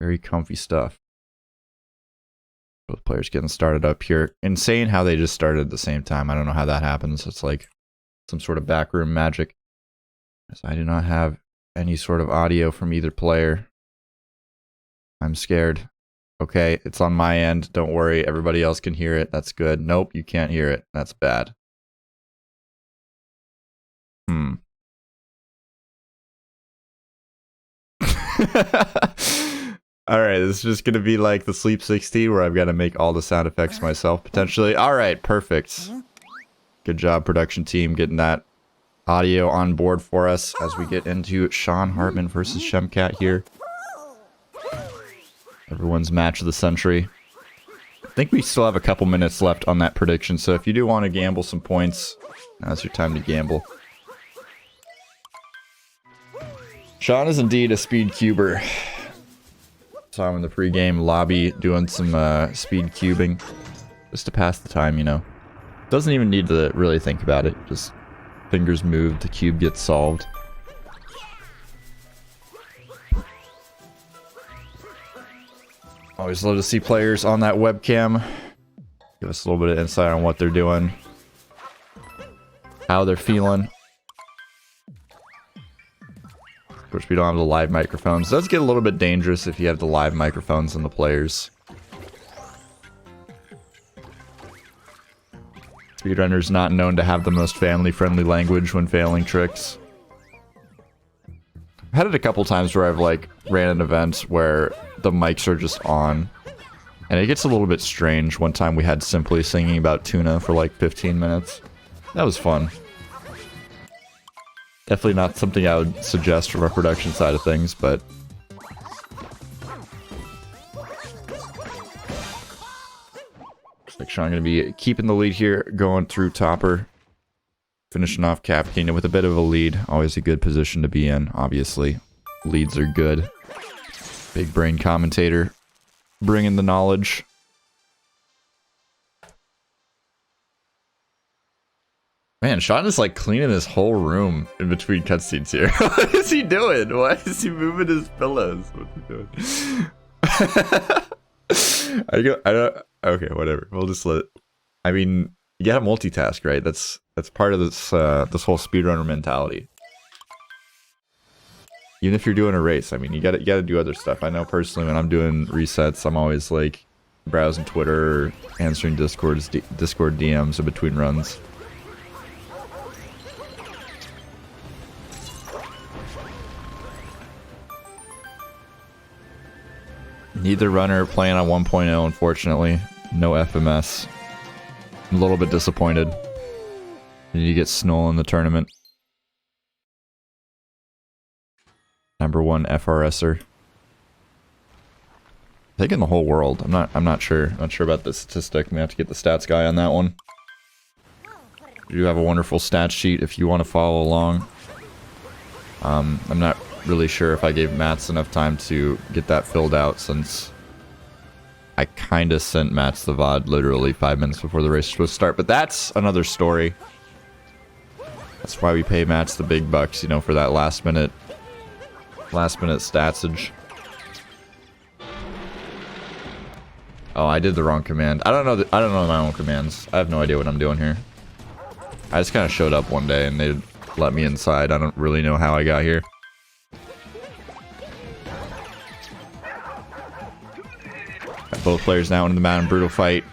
Very comfy stuff. Both players getting started up here. Insane how they just started at the same time. I don't know how that happens. It's like some sort of backroom magic. As I do not have any sort of audio from either player. I'm scared. Okay, it's on my end. Don't worry. Everybody else can hear it. That's good. Nope, you can't hear it. That's bad. Alright, this is just gonna be like the Sleep 16 where I've got to make all the sound effects myself, potentially. Alright, perfect. Good job, production team, getting that audio on board for us as we get into Seanhartman versus Shemcat here. Everyone's match of the century. I think we still have a couple minutes left on that prediction, so if you do want to gamble some points, now's your time to gamble. Sean is indeed a speed cuber. Saw him in the pre-game lobby doing some speed cubing. Just to pass the time, you know. Doesn't even need to really think about it. Just fingers move, the cube gets solved. Always love to see players on that webcam. Give us a little bit of insight on what they're doing. How they're feeling. Of course, we don't have the live microphones. It does get a little bit dangerous if you have the live microphones and the players. Speedrunner's not known to have the most family-friendly language when failing tricks. I've had it a couple times where I've like ran an event where the mics are just on. And it gets a little bit strange. One time we had Simply singing about tuna for like 15 minutes. That was fun. Definitely not something I would suggest from a production side of things, but... Looks like Sean gonna be keeping the lead here, going through Topper. Finishing off Cap Kingdom with a bit of a lead. Always a good position to be in, obviously. Leads are good. Big brain commentator. Bringing the knowledge. Man, Sean is like cleaning his whole room in between cutscenes here. What is he doing? Why is he moving his pillows? What's he doing? I don't. Okay, whatever. We'll just let. I mean, you gotta multitask, right? That's part of this this whole speedrunner mentality. Even if you're doing a race, I mean, you gotta do other stuff. I know personally when I'm doing resets, I'm always like browsing Twitter or answering Discord DMs in between runs. Neither runner playing on 1.0, unfortunately. No FMS. I'm a little bit disappointed. Need to get Snow in the tournament. #1 FRSer. I think in the whole world. I'm not sure. I'm not sure about the statistic. We have to get the stats guy on that one. We do have a wonderful stats sheet if you want to follow along. I'm not really sure if I gave Mats enough time to get that filled out since I kinda sent Mats the VOD literally 5 minutes before the race was supposed to start, but that's another story. That's why we pay Mats the big bucks, you know, for that last minute statsage. Oh, I did the wrong command. I don't know my own commands. I have no idea what I'm doing here. I just kind of showed up one day and they let me inside. I don't really know how I got here. Got both players now in the Madden Brutal fight.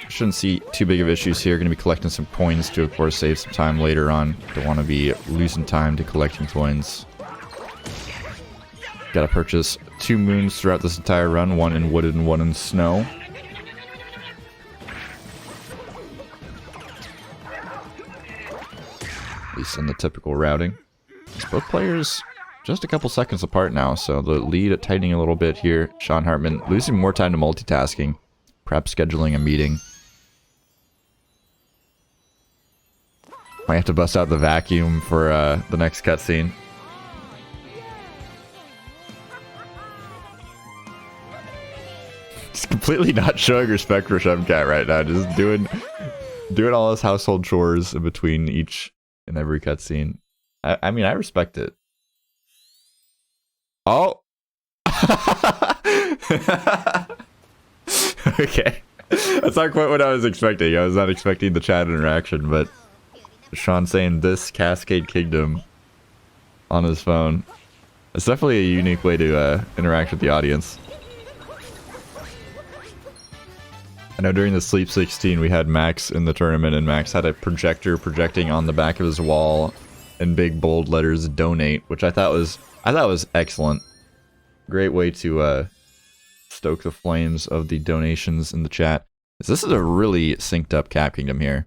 Shouldn't see too big of issues here. Going to be collecting some coins to, of course, save some time later on. Don't want to be losing time to collecting coins. Got to purchase 2 moons throughout this entire run. 1 in wooded and 1 in snow. At least in the typical routing. It's both players just a couple seconds apart now, so the lead tightening a little bit here. Seanhartman losing more time to multitasking. Perhaps scheduling a meeting. Might have to bust out the vacuum for the next cutscene. Just completely not showing respect for Shemcat right now. Just doing all his household chores in between each and every cutscene. I mean, I respect it. Oh! Okay. That's not quite what I was expecting. I was not expecting the chat interaction, but Sean saying this Cascade Kingdom on his phone. It's definitely a unique way to interact with the audience. I know during the Sleep 16 we had Max in the tournament, and Max had a projector projecting on the back of his wall in big bold letters donate, which I thought was excellent. Great way to stoke the flames of the donations in the chat. This is a really synced up Cap Kingdom here.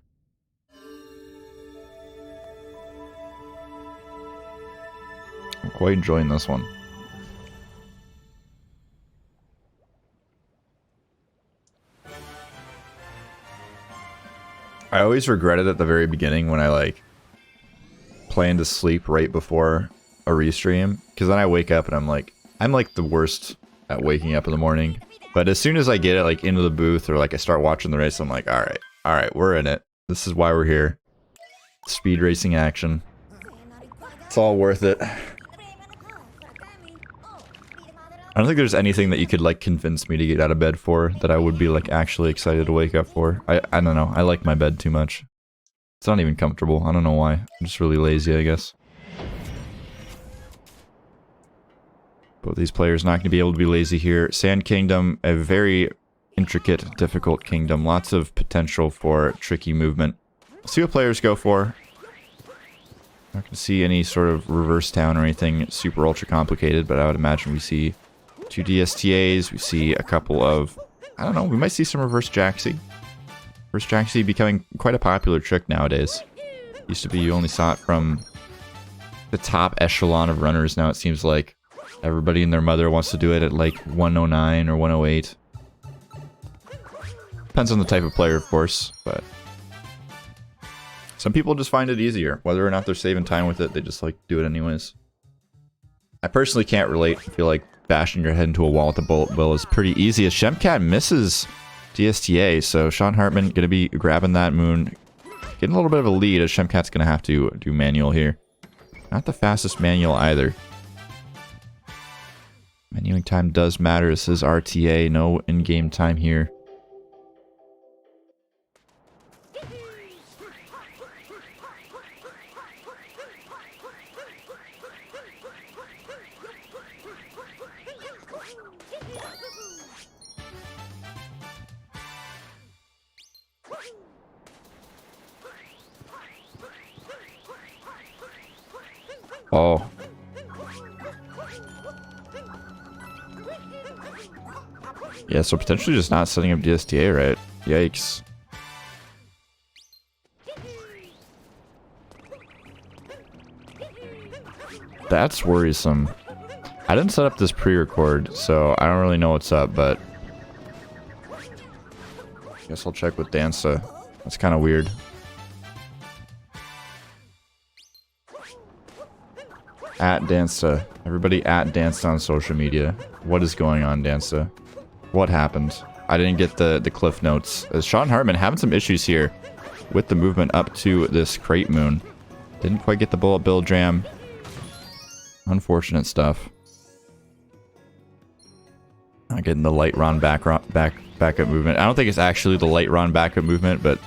I'm quite enjoying this one. I always regretted at the very beginning when I like plan to sleep right before a restream, because then I wake up and I'm like the worst at waking up in the morning. But as soon as I get it like into the booth or like I start watching the race, I'm like, all right, we're in it. This is why we're here. Speed racing action. It's all worth it. I don't think there's anything that you could like convince me to get out of bed for that I would be like actually excited to wake up for. I don't know. I like my bed too much. It's not even comfortable. I don't know why. I'm just really lazy, I guess. Both these players not going to be able to be lazy here. Sand Kingdom, a very intricate, difficult kingdom. Lots of potential for tricky movement. Let's see what players go for. Not going to see any sort of reverse town or anything super ultra complicated, but I would imagine we see 2 DSTAs. We see a couple of, I don't know, we might see some reverse Jaxi. Reverse Jaxi becoming quite a popular trick nowadays. Used to be you only saw it from the top echelon of runners. Now it seems like everybody and their mother wants to do it at like 109 or 108. Depends on the type of player, of course, but some people just find it easier. Whether or not they're saving time with it, they just like do it anyways. I personally can't relate. I feel like bashing your head into a wall with a bullet bill is pretty easy, as Shemcat misses DSTA, so Seanhartman gonna be grabbing that moon. Getting a little bit of a lead, as Shemcat's gonna have to do manual here. Not the fastest manual either. Manuing time does matter. This is RTA, no in-game time here. Oh. Yeah, so potentially just not setting up DSTA right. Yikes. That's worrisome. I didn't set up this pre-record, so I don't really know what's up, but I guess I'll check with Dansta. That's kind of weird. At Dansta. Everybody at Dansta on social media. What is going on, Dansta? What happened? I didn't get the cliff notes. As Seanhartman having some issues here with the movement up to this crate moon. Didn't quite get the bullet bill jam. Unfortunate stuff. Not getting the light Ron backup movement. I don't think it's actually the light Ron backup movement, but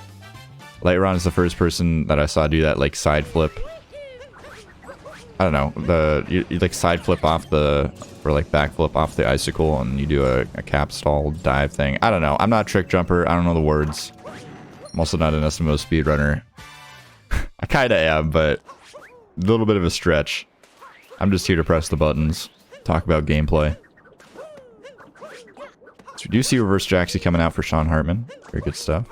light Ron is the first person that I saw do that like side flip. I don't know, you like side flip off the, or like back flip off the icicle, and you do a cap stall dive thing. I don't know. I'm not a trick jumper. I don't know the words. I'm also not an SMO speedrunner. I kinda am, but a little bit of a stretch. I'm just here to press the buttons, talk about gameplay. So we do see reverse Jaxi coming out for Seanhartman. Very good stuff.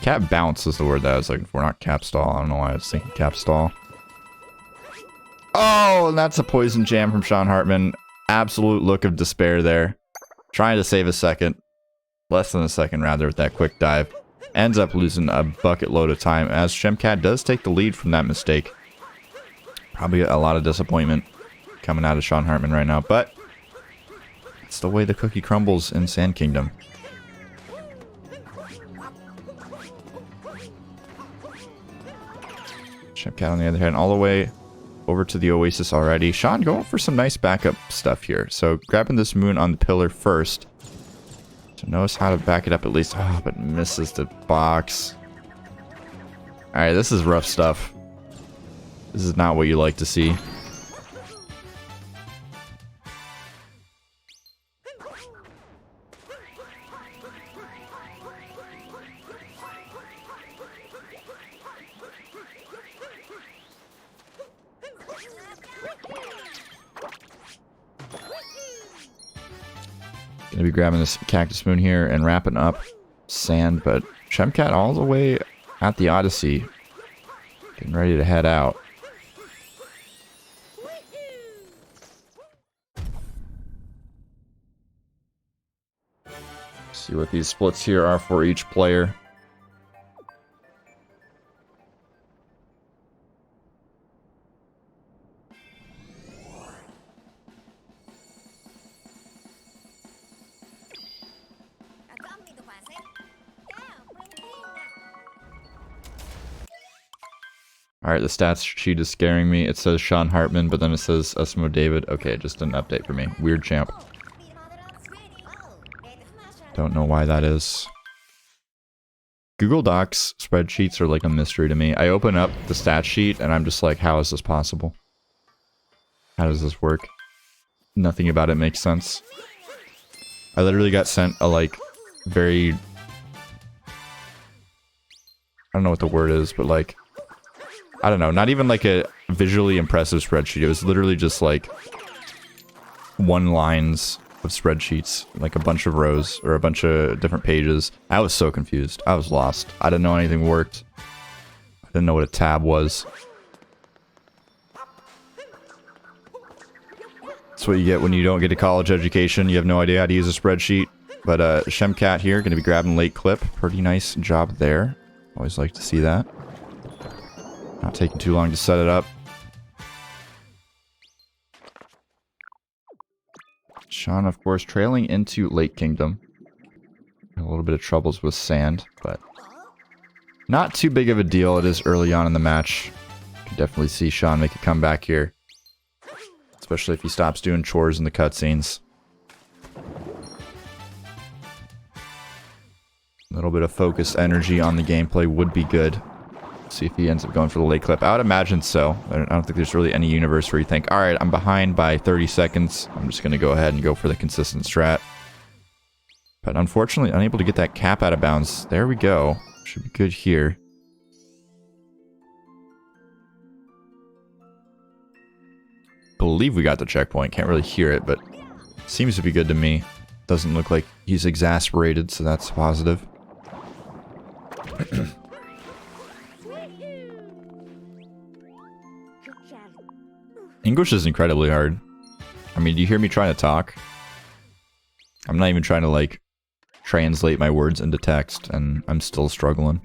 Cap bounce is the word that I was looking for, not cap stall. I don't know why I was thinking cap stall. Oh, and that's a poison jam from Seanhartman. Absolute look of despair there. Trying to save a second. Less than a second, rather, with that quick dive. Ends up losing a bucket load of time, as Shemcat does take the lead from that mistake. Probably a lot of disappointment coming out of Seanhartman right now, but it's the way the cookie crumbles in Sand Kingdom. Shemcat on the other hand, all the way over to the Oasis already. Sean going for some nice backup stuff here. So grabbing this moon on the pillar first. So knows how to back it up at least. Oh, but misses the box. Alright, this is rough stuff. This is not what you like to see. Gonna be grabbing this cactus moon here and wrapping up sand, but Shemcat all the way at the Odyssey. Getting ready to head out. See what these splits here are for each player. Alright, the stats sheet is scaring me. It says Seanhartman, but then it says Esmo David. Okay, just an update for me. Weird champ. Don't know why that is. Google Docs spreadsheets are like a mystery to me. I open up the stat sheet and I'm just like, how is this possible? How does this work? Nothing about it makes sense. I literally got sent a like very... I don't know what the word is, but like... I don't know, not even like a visually impressive spreadsheet. It was literally just like one lines of spreadsheets, like a bunch of rows or a bunch of different pages. I was so confused. I was lost. I didn't know anything worked. I didn't know what a tab was. That's what you get when you don't get a college education. You have no idea how to use a spreadsheet. But Shemcat here, going to be grabbing late clip. Pretty nice job there. Always like to see that. Not taking too long to set it up. Sean, of course, trailing into Lake Kingdom. A little bit of troubles with sand, but not too big of a deal. It is early on in the match. You can definitely see Sean make a comeback here. Especially if he stops doing chores in the cutscenes. A little bit of focused energy on the gameplay would be good. See if he ends up going for the late clip. I would imagine so. I don't think there's really any universe where you think, alright, I'm behind by 30 seconds. I'm just going to go ahead and go for the consistent strat. But unfortunately, unable to get that cap out of bounds. There we go. Should be good here. Believe we got the checkpoint. Can't really hear it, but seems to be good to me. Doesn't look like he's exasperated, so that's positive. English is incredibly hard. I mean, do you hear me trying to talk? I'm not even trying to, like, translate my words into text, and I'm still struggling.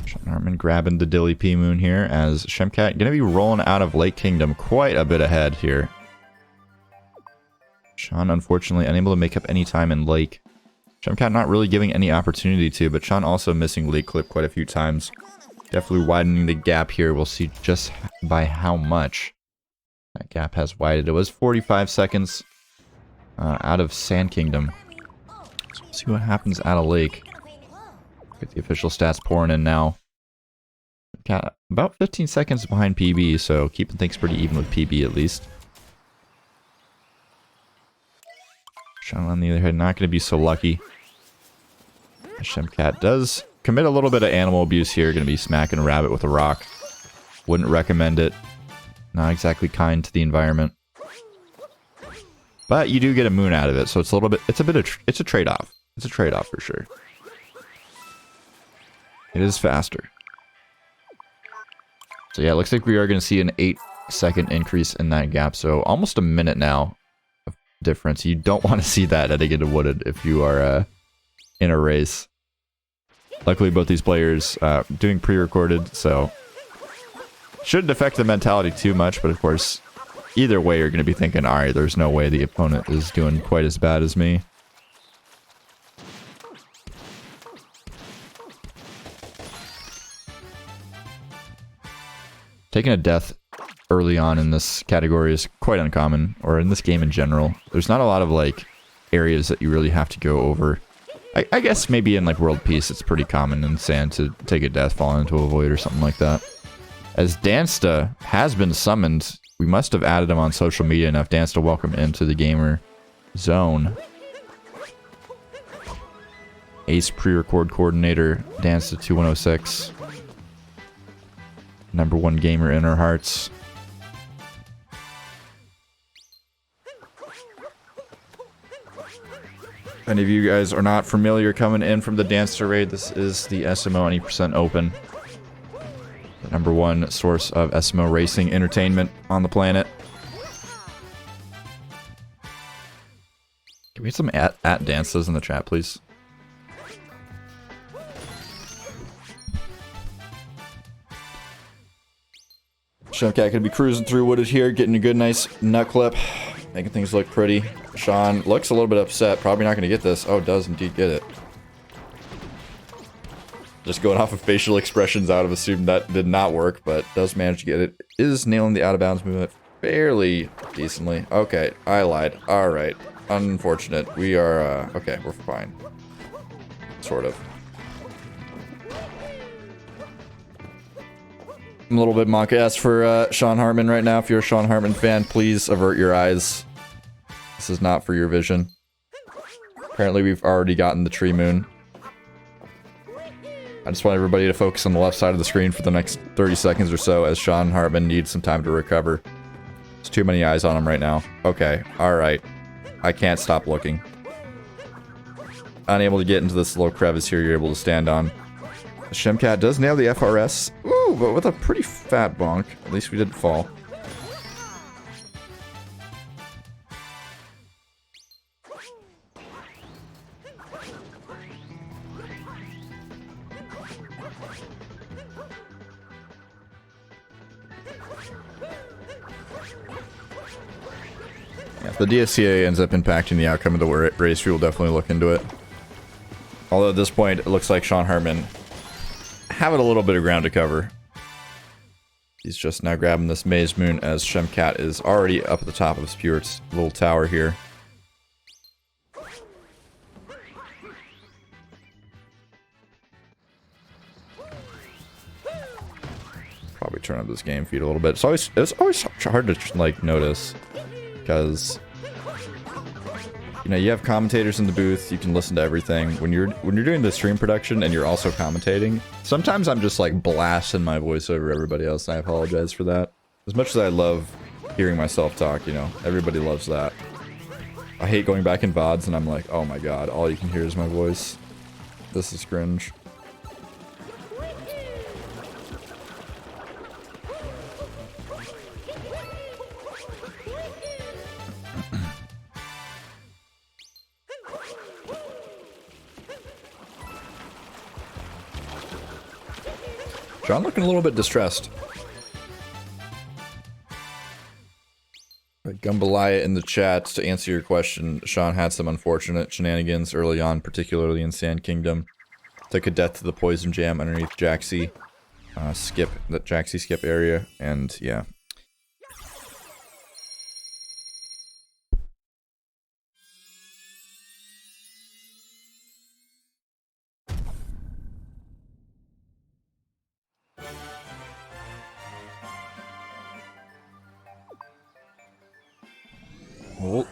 Seanhartman grabbing the Dilly P Moon here as Shemcat gonna be rolling out of Lake Kingdom quite a bit ahead here. Sean unfortunately unable to make up any time in Lake. Shemcat not really giving any opportunity to, but Sean also missing Lake Clip quite a few times. Definitely widening the gap here. We'll see just by how much that gap has widened. It was 45 seconds out of Sand Kingdom. So we'll see what happens out of Lake. Get the official stats pouring in now. Got about 15 seconds behind PB, so keeping things pretty even with PB at least. Sean, on the other hand, not going to be so lucky. Shemcat does commit a little bit of animal abuse here. Going to be smacking a rabbit with a rock. Wouldn't recommend it. Not exactly kind to the environment. But you do get a moon out of it, so it's a little bit. It's a trade-off. It's a trade-off for sure. It is faster. So yeah, it looks like we are going to see an 8-second increase in that gap. So almost a minute now of difference. You don't want to see that at a Get Wooded if you are in a race. Luckily, both these players doing pre-recorded, so Shouldn't affect the mentality too much, but of course, either way, you're going to be thinking, alright, there's no way the opponent is doing quite as bad as me. Taking a death early on in this category is quite uncommon, or in this game in general. There's not a lot of, like, areas that you really have to go over. I guess maybe in, like, World Peace, it's pretty common in Sand to take a death, fall into a void or something like that. As Dansta has been summoned, we must have added him on social media enough. Dansta, welcome into the gamer zone. Ace pre-record coordinator, Dansta 2106. #1 gamer in our hearts. If any of you guys are not familiar coming in from the Dansta raid, this is the SMO 90% open. The #1 source of SMO racing entertainment on the planet. Can we get some at Danstas in the chat, please? Shemcat gonna be cruising through Wooded here, getting a good nice nut clip, making things look pretty. Sean looks a little bit upset, probably not gonna get this. Oh, does indeed get it. Just going off of facial expressions, I would have assumed that did not work, but does manage to get it. Is nailing the out of bounds movement fairly decently. Okay, I lied. Alright. Unfortunate. We are, okay, we're fine. Sort of. I'm a little bit monk-ass for Seanhartman right now. If you're a Seanhartman fan, please avert your eyes. This is not for your vision. Apparently we've already gotten the tree moon. I just want everybody to focus on the left side of the screen for the next 30 seconds or so as Seanhartman needs some time to recover. There's too many eyes on him right now. Okay, alright. I can't stop looking. Unable to get into this little crevice here you're able to stand on. Shemcat does nail the FRS. Ooh, but with a pretty fat bonk. At least we didn't fall. If the DSCA ends up impacting the outcome of the race, we will definitely look into it. Although at this point, it looks like Seanhartman having a little bit of ground to cover. He's just now grabbing this Maze Moon as Shemcat is already up at the top of Spewart's little tower here. Probably turn up this game feed a little bit. It's always hard to like notice because you know you have commentators in the booth. You can listen to everything when you're doing the stream production and you're also commentating. Sometimes I'm just like blasting my voice over everybody else, and I apologize for that. As much as I love hearing myself talk, you know, everybody loves that. I hate going back in VODs and I'm like, oh my god, all you can hear is my voice. This is cringe. John looking a little bit distressed. Gumbalaya in the chat to answer your question. Sean had some unfortunate shenanigans early on, particularly in Sand Kingdom. Took a death to the poison jam underneath Jaxie. That Jaxie skip area, and yeah.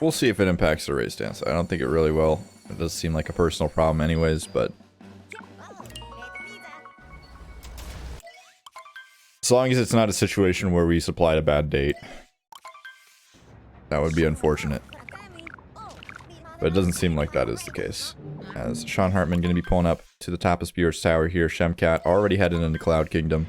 We'll see if it impacts the race dance. I don't think it really will. It does seem like a personal problem anyways, but as long as it's not a situation where we supplied a bad date, that would be unfortunate. But it doesn't seem like that is the case. As Seanhartman going to be pulling up to the top of Spear's Tower here. Shemcat already headed into Cloud Kingdom.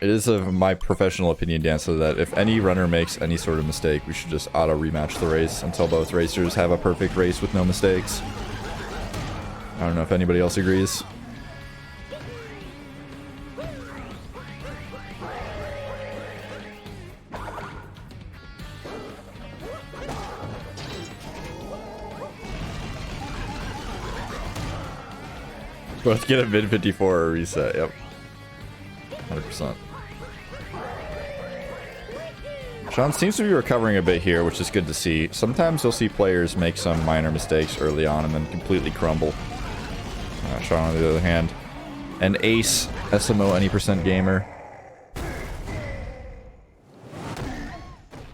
It is of my professional opinion, Dan, so that if any runner makes any sort of mistake, we should just auto-rematch the race until both racers have a perfect race with no mistakes. I don't know if anybody else agrees. Let's get a mid 54 or a reset, yep. 100%. Sean seems to be recovering a bit here, which is good to see. Sometimes you'll see players make some minor mistakes early on and then completely crumble. Sean, on the other hand, an ace SMO any percent gamer.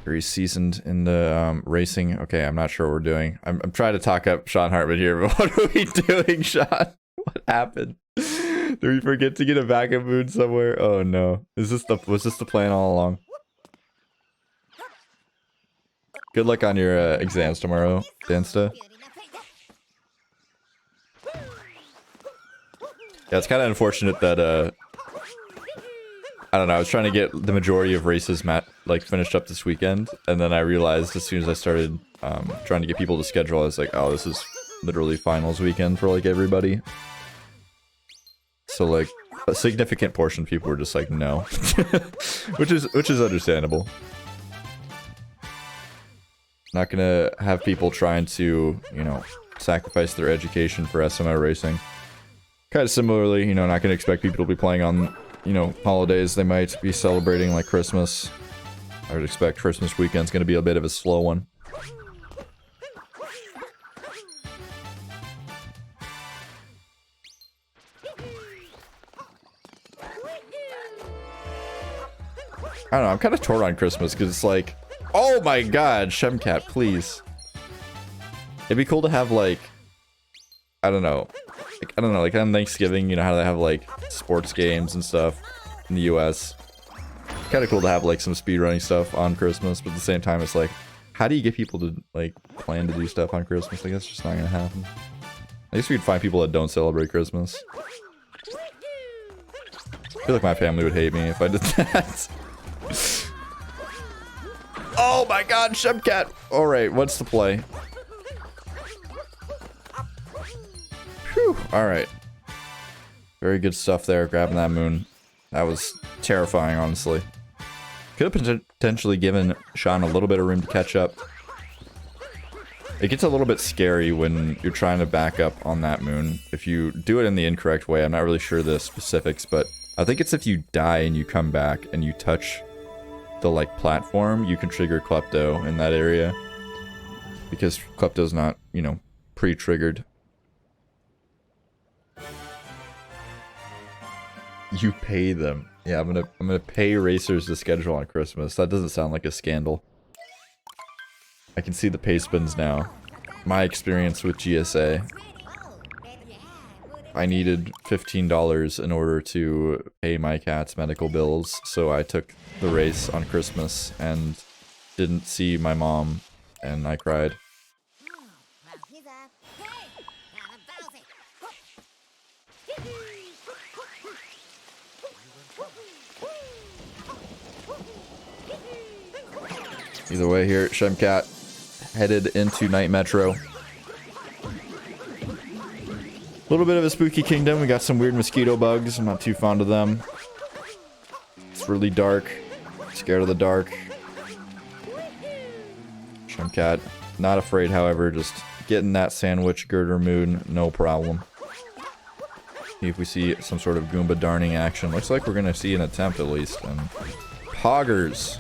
Very seasoned in the racing. Okay, I'm not sure what we're doing. I'm trying to talk up Seanhartman here, but what are we doing, Sean? What happened? Did we forget to get a backup mood somewhere? Oh no. Was this the plan all along? Good luck on your exams tomorrow, Dansta. Yeah, it's kind of unfortunate that I don't know, I was trying to get the majority of races finished up this weekend, and then I realized as soon as I started trying to get people to schedule, I was like, oh, this is literally finals weekend for like everybody. So like a significant portion of people were just like, no. which is understandable. Not gonna have people trying to, you know, sacrifice their education for SMO racing. Kind of similarly, you know, not gonna expect people to be playing on, you know, holidays. They might be celebrating like Christmas. I would expect Christmas weekend's gonna be a bit of a slow one. I don't know, I'm kind of torn on Christmas because it's like, oh my god, Shemcat, please. It'd be cool to have like, I don't know, like on Thanksgiving, you know how they have like sports games and stuff in the US. Kind of cool to have like some speedrunning stuff on Christmas, but at the same time it's like, how do you get people to like plan to do stuff on Christmas? Like that's just not gonna happen. I guess we'd find people that don't celebrate Christmas. I feel like my family would hate me if I did that. Oh my god, Shemcat! Alright, what's the play? Whew, alright. Very good stuff there, grabbing that moon. That was terrifying, honestly. Could have potentially given Sean a little bit of room to catch up. It gets a little bit scary when you're trying to back up on that moon. If you do it in the incorrect way, I'm not really sure the specifics, but I think it's if you die and you come back and you touch the like platform, you can trigger Klepto in that area. Because Klepto's not, you know, pre-triggered. You pay them. Yeah, I'm gonna pay racers to schedule on Christmas. That doesn't sound like a scandal. I can see the pay spins now. My experience with GSA. I needed $15 in order to pay my cat's medical bills, so I took the race on Christmas and didn't see my mom, and I cried. Either way here, Shemcat headed into Night Metro. A little bit of a spooky kingdom. We got some weird mosquito bugs. I'm not too fond of them. It's really dark. Scared of the dark. Shemcat, not afraid, however, just getting that sandwich girder moon, no problem. See if we see some sort of Goomba darning action. Looks like we're gonna see an attempt at least. And poggers.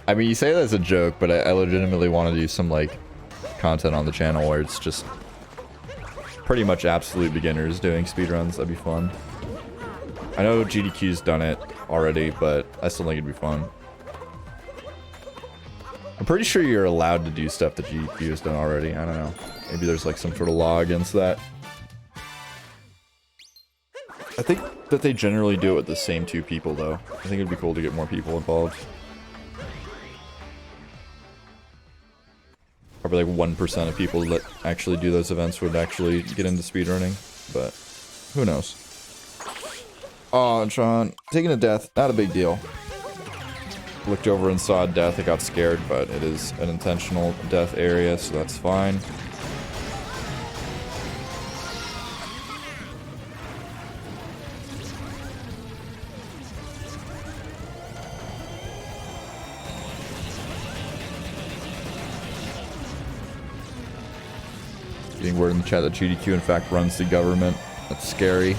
I mean, you say that as a joke, but I legitimately want to do some, like, content on the channel where it's just pretty much absolute beginners doing speedruns. That'd be fun. I know GDQ's done it already, but I still think it'd be fun. I'm pretty sure you're allowed to do stuff that GDQ has done already. I don't know. Maybe there's, like, some sort of law against that. I think that they generally do it with the same two people, though. I think it'd be cool to get more people involved. probably like 1% of people that actually do those events would actually get into speedrunning, but who knows. Oh, Sean, taking a death, not a big deal. Looked over and saw a death, I got scared, but it is an intentional death area, so that's fine. Getting word in the chat that GDQ in fact runs the government. That's scary.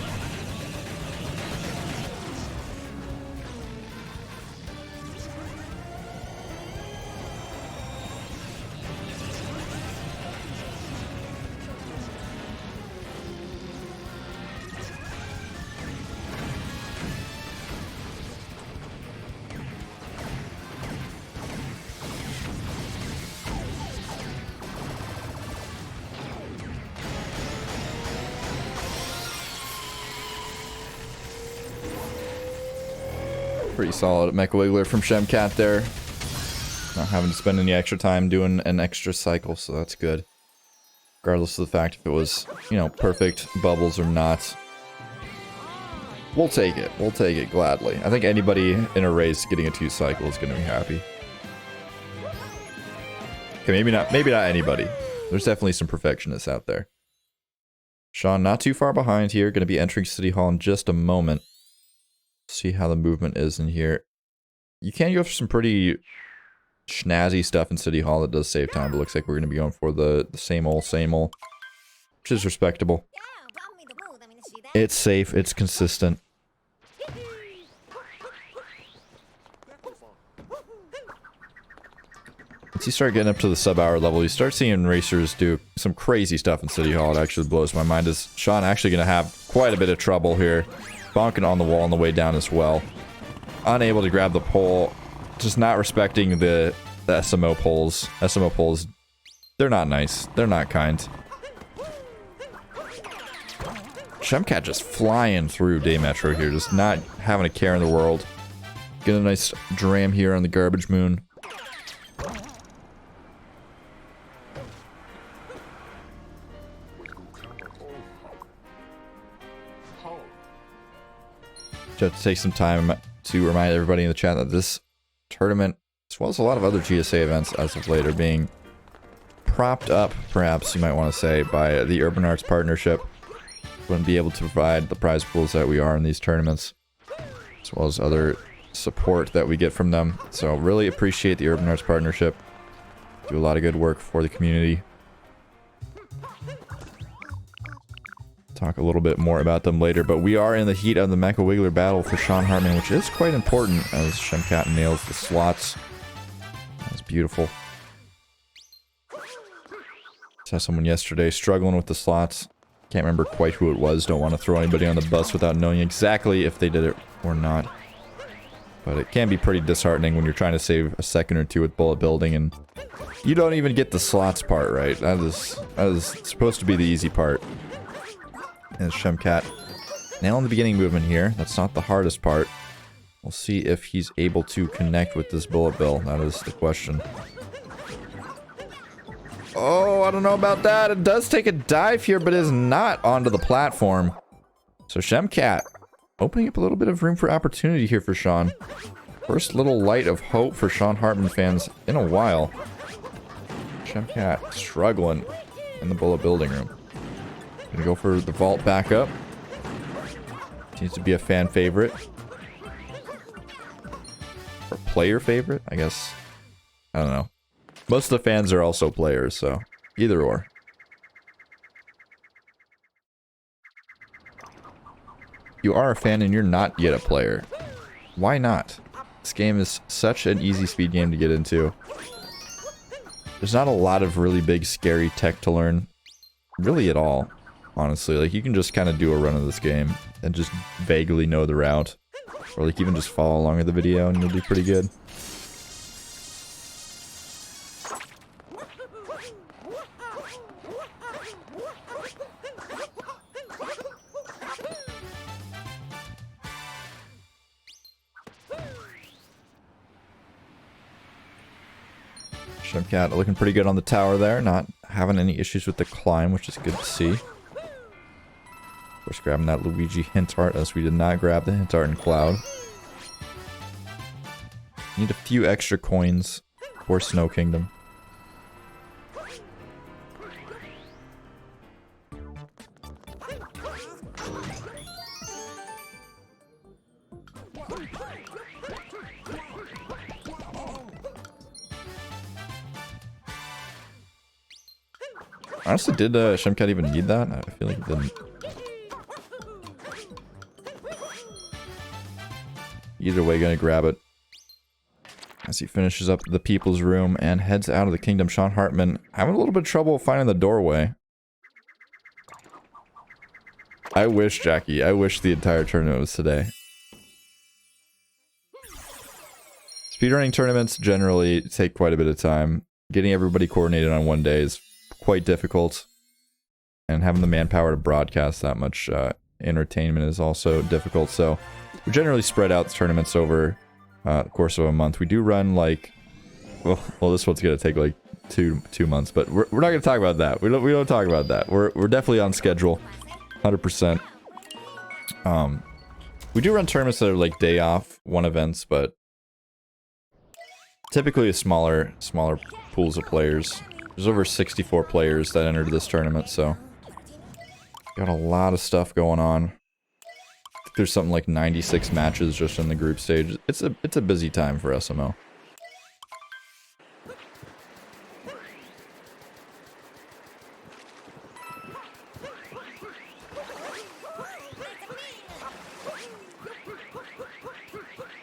Pretty solid Mecha Wiggler from Shemcat there. Not having to spend any extra time doing an extra cycle, so that's good. Regardless of the fact if it was, you know, perfect bubbles or not. We'll take it. We'll take it gladly. I think anybody in a race getting a 2 cycle is going to be happy. Okay, maybe not anybody. There's definitely some perfectionists out there. Sean not too far behind here. Going to be entering City Hall in just a moment. See how the movement is in here. You can go for some pretty snazzy stuff in City Hall that does save time, but looks like we're going to be going for the same old, which is respectable. It's safe, it's consistent. Once you start getting up to the sub-hour level, you start seeing racers do some crazy stuff in City Hall. It actually blows my mind. Is Sean actually going to have quite a bit of trouble here? Bonking on the wall on the way down as well. Unable to grab the pole. Just not respecting the SMO poles. SMO poles, they're not nice. They're not kind. Shemcat just flying through Day Metro here. Just not having a care in the world. Get a nice dram here on the Garbage Moon. Just to take some time to remind everybody in the chat that this tournament, as well as a lot of other GSA events as of late, are being propped up, perhaps you might want to say, by the Urban Arts Partnership. Wouldn't be able to provide the prize pools that we are in these tournaments, as well as other support that we get from them. So really appreciate the Urban Arts Partnership. Do a lot of good work for the community. Talk a little bit more about them later, but we are in the heat of the Mecha Wiggler battle for Seanhartman, which is quite important as Shemcat nails the slots. That's beautiful. Saw someone yesterday struggling with the slots. Can't remember quite who it was. Don't want to throw anybody on the bus without knowing exactly if they did it or not. But it can be pretty disheartening when you're trying to save a second or two with bullet building and you don't even get the slots part right. That is supposed to be the easy part. And Shemcat nailing the beginning movement here. That's not the hardest part. We'll see if he's able to connect with this bullet bill. That is the question. Oh, I don't know about that. It does take a dive here, but is not onto the platform. So Shemcat opening up a little bit of room for opportunity here for Sean. First little light of hope for Seanhartman fans in a while. Shemcat struggling in the bullet building room. Gonna go for the vault back up. Seems to be a fan favorite. Or player favorite, I guess. I don't know. Most of the fans are also players, so either or. You are a fan and you're not yet a player. Why not? This game is such an easy speed game to get into. There's not a lot of really big scary tech to learn. Really at all. Honestly, like, you can just kind of do a run of this game and just vaguely know the route. Or, like, even just follow along with the video and you'll do pretty good. Shemcat looking pretty good on the tower there. Not having any issues with the climb, which is good to see. Of course, grabbing that Luigi hint art, as we did not grab the hint art in Cloud. Need a few extra coins for Snow Kingdom. Honestly, did Shemcat even need that? I feel like he didn't. Either way, gonna grab it. As he finishes up the people's room and heads out of the kingdom. Seanhartman having a little bit of trouble finding the doorway. I wish, Jackie, I wish the entire tournament was today. Speedrunning tournaments generally take quite a bit of time. Getting everybody coordinated on one day is quite difficult. And having the manpower to broadcast that much entertainment is also difficult. So we generally spread out the tournaments over the course of a month. We do run like, well, this one's gonna take like two months, but we're not gonna talk about that. We don't talk about that. We're definitely on schedule, 100%. We do run tournaments that are like day off, one events, but typically a smaller pools of players. There's over 64 players that entered this tournament, so got a lot of stuff going on. I think there's something like 96 matches just in the group stage. It's a busy time for SMO.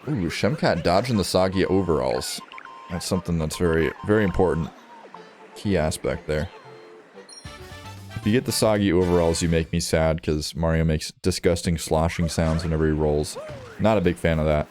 Ooh, Shemcat dodging the soggy overalls. That's something that's very, very important. Key aspect there. If you get the soggy overalls, you make me sad, because Mario makes disgusting sloshing sounds whenever he rolls. Not a big fan of that.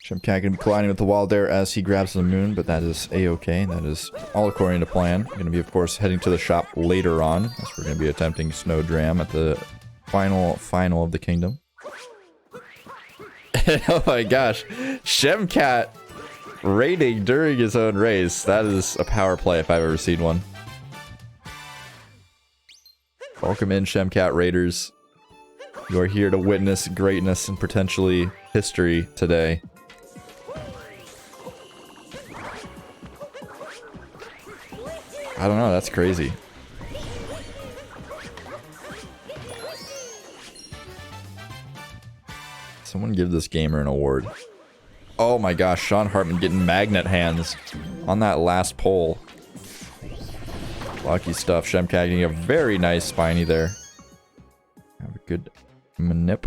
Shemcat gonna be colliding with the wall there as he grabs the moon, but that is a-okay. That is all according to plan. Gonna be, of course, heading to the shop later on, as we're gonna be attempting Snow Dram at the final of the kingdom. Oh my gosh, Shemcat raiding during his own race. That is a power play if I've ever seen one. Welcome in, Shemcat Raiders. You are here to witness greatness and potentially history today. I don't know, that's crazy. Someone give this gamer an award. Oh my gosh, Seanhartman getting magnet hands on that last pole. Lucky stuff. Shemcat getting a very nice spiny there. Have a good manip.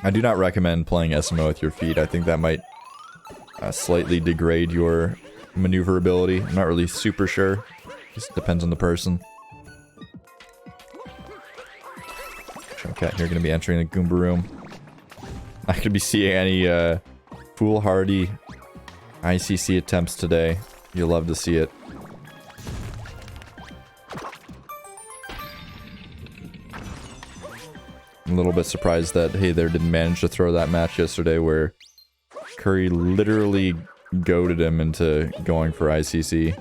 I do not recommend playing SMO with your feet. I think that might slightly degrade your maneuverability. I'm not really super sure. Just depends on the person. Shemcat here going to be entering the Goomba room. Not going to be seeing any foolhardy ICC attempts today. You'll love to see it. I'm a little bit surprised that Hey There didn't manage to throw that match yesterday where Curry literally goaded him into going for ICC.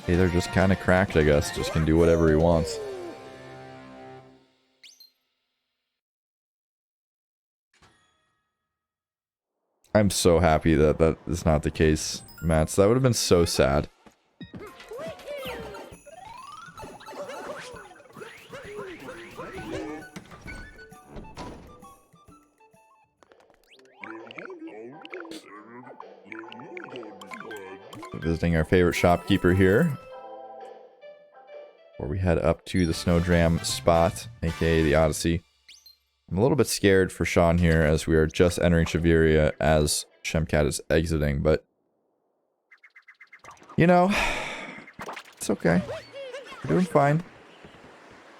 Hey There just kind of cracked, I guess. Just can do whatever he wants. I'm so happy that that is not the case, Matt. So that would have been so sad. Visiting our favorite shopkeeper here. before we head up to the Snowdram spot, aka the Odyssey. I'm a little bit scared for Sean here as we are just entering Shiveria as Shemcat is exiting, but you know, it's okay. We're doing fine.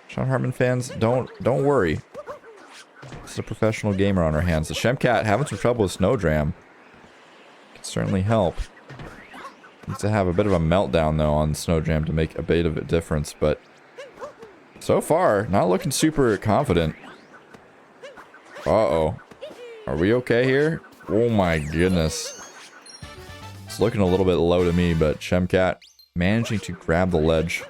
Seanhartman fans, don't worry. This is a professional gamer on our hands. The Shemcat having some trouble with Snowdram can certainly help. Needs to have a bit of a meltdown though on Snowdram to make a bit of a difference, but so far, not looking super confident. Uh-oh. Are we okay here? Oh my goodness. It's looking a little bit low to me, but Shemcat managing to grab the ledge.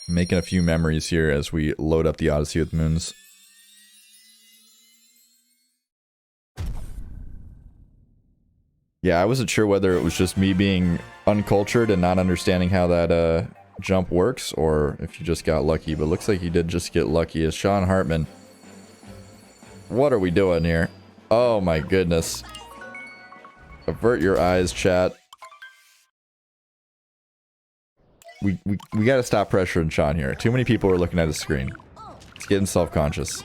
Making a few memories here as we load up the Odyssey with moons. Yeah, I wasn't sure whether it was just me being uncultured and not understanding how that jump works, or if you just got lucky, but looks like you did just get lucky as Seanhartman. What are we doing here? Oh my goodness. Avert your eyes, chat. We gotta stop pressuring Sean here. Too many people are looking at his screen. He's getting self-conscious.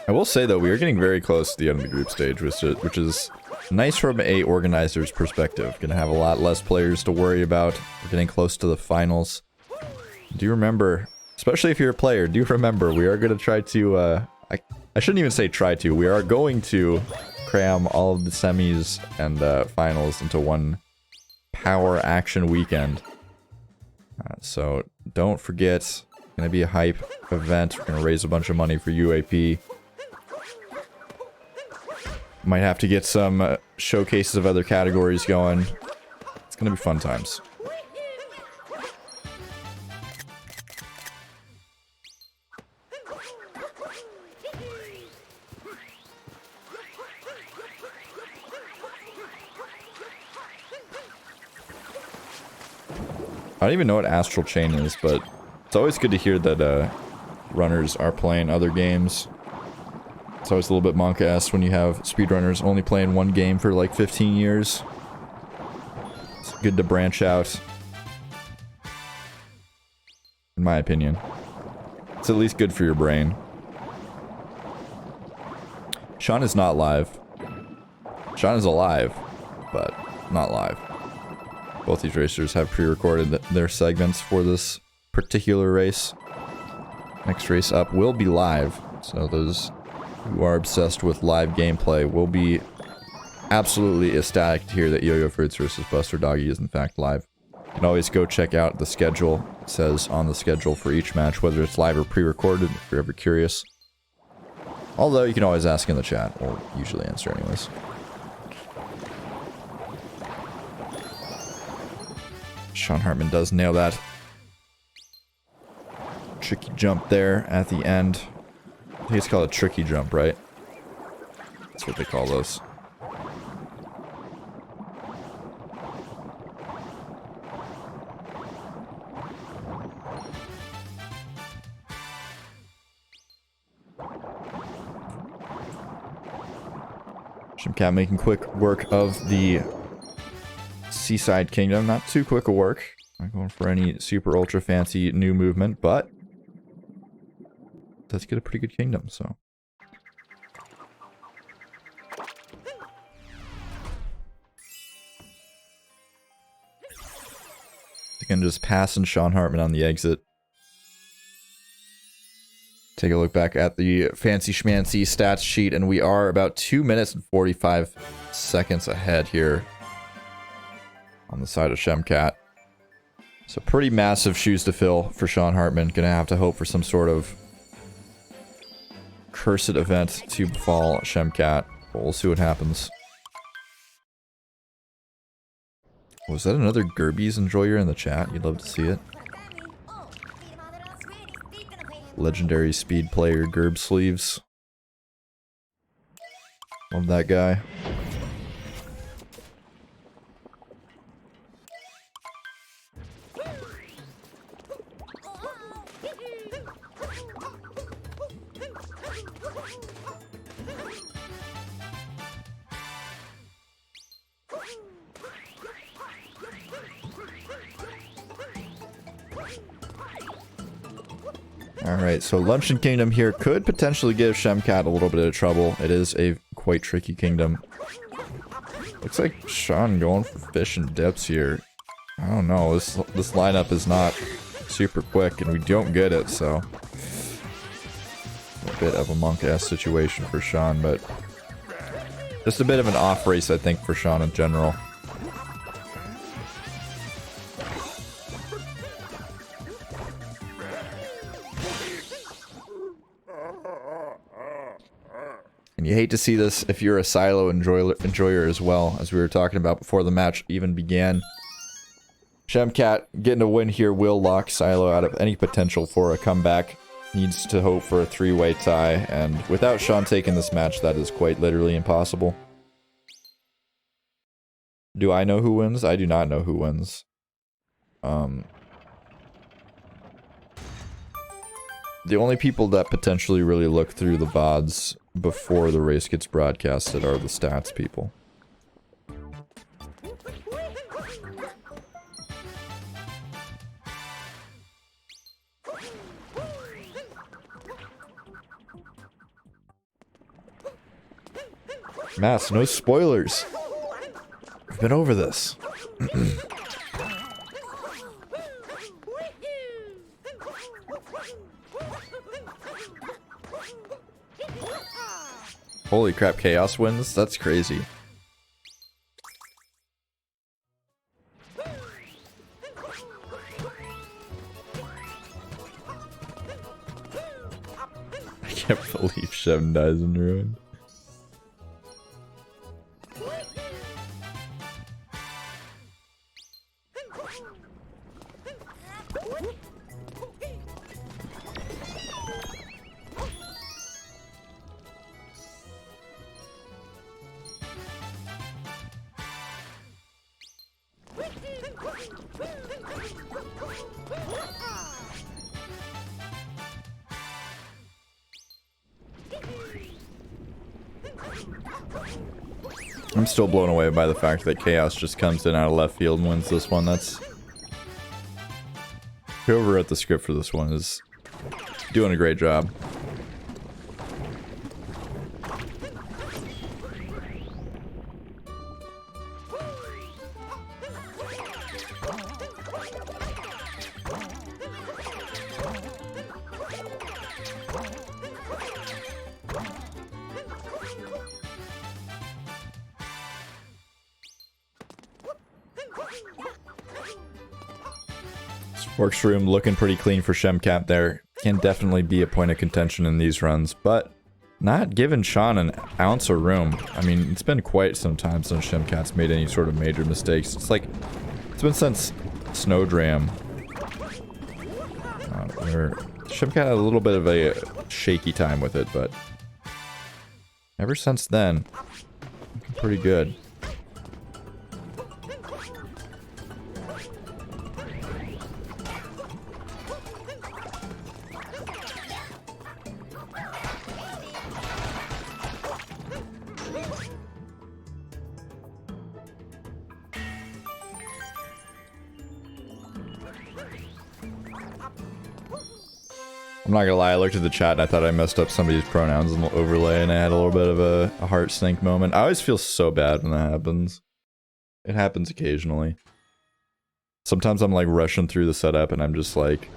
I will say though, we are getting very close to the end of the group stage, which is nice from a organizer's perspective. Gonna have a lot less players to worry about. We're getting close to the finals. Do remember, especially if you're a player, do remember we are gonna try to, I shouldn't even say try to, we are going to cram all of the semis and finals into one power action weekend. So don't forget, it's gonna be a hype event. We're gonna raise a bunch of money for UAP. Might have to get some showcases of other categories going. It's gonna be fun times. I don't even know what Astral Chain is, but it's always good to hear that runners are playing other games. It's always a little bit monk-ass when you have speedrunners only playing one game for like 15 years. It's good to branch out. In my opinion. It's at least good for your brain. Sean is not live. Sean is alive, but not live. Both these racers have pre-recorded their segments for this particular race. Next race up will be live, so those who are obsessed with live gameplay will be absolutely ecstatic to hear that Yo-Yo Fruits versus Buster Doggy is in fact live. You can always go check out the schedule. It says on the schedule for each match whether it's live or pre-recorded if you're ever curious. Although you can always ask in the chat. We'll usually answer anyways. Seanhartman does nail that tricky jump there at the end. I think it's called a tricky jump, right? That's what they call those. Shemcat making quick work of the Seaside Kingdom. Not too quick a work. Not going for any super ultra fancy new movement, but does get a pretty good kingdom, so. Again, just passing Seanhartman on the exit. Take a look back at the fancy schmancy stats sheet, and we are about 2 minutes and 45 seconds ahead here on the side of Shemcat. So pretty massive shoes to fill for Seanhartman. Gonna have to hope for some sort of cursed event to befall Shemcat, but we'll see what happens. Was that another Gerby's enjoyer in the chat? You'd love to see it. Legendary speed player Gerb Sleeves. Love that guy. Alright, so Luncheon Kingdom here could potentially give Shemcat a little bit of trouble. It is a quite tricky kingdom. Looks like Sean going for fish and dips here. I don't know, this lineup is not super quick and we don't get it, so... a bit of a monk-ass situation for Sean, but... just a bit of an off race, I think, for Sean in general. And you hate to see this if you're a silo enjoyer as well, as we were talking about before the match even began. Shemcat getting a win here will lock Silo out of any potential for a comeback. Needs to hope for a three-way tie, and without Sean taking this match, that is quite literally impossible. Do I know who wins? I do not know who wins. The only people that potentially really look through the VODs before the race gets broadcasted are the stats people. Mass, no spoilers. We've been over this. Holy crap, Chaos wins? That's crazy. I can't believe Shem dies in ruin. I'm still blown away by the fact that Chaos just comes in out of left field and wins this one. That's... whoever wrote the script for this one is doing a great job. Works room looking pretty clean for Shemcat there. Can definitely be a point of contention in these runs, but not giving Sean an ounce of room. I mean, it's been quite some time since Shemcat's made any sort of major mistakes. It's like, it's been since Snowdram. Where Shemcat had a little bit of a shaky time with it, but ever since then, pretty good. I'm not gonna lie, I looked at the chat and I thought I messed up somebody's pronouns in the overlay and I had a little bit of a heart sink moment. I always feel so bad when that happens. It happens occasionally. Sometimes I'm like rushing through the setup and I'm just like...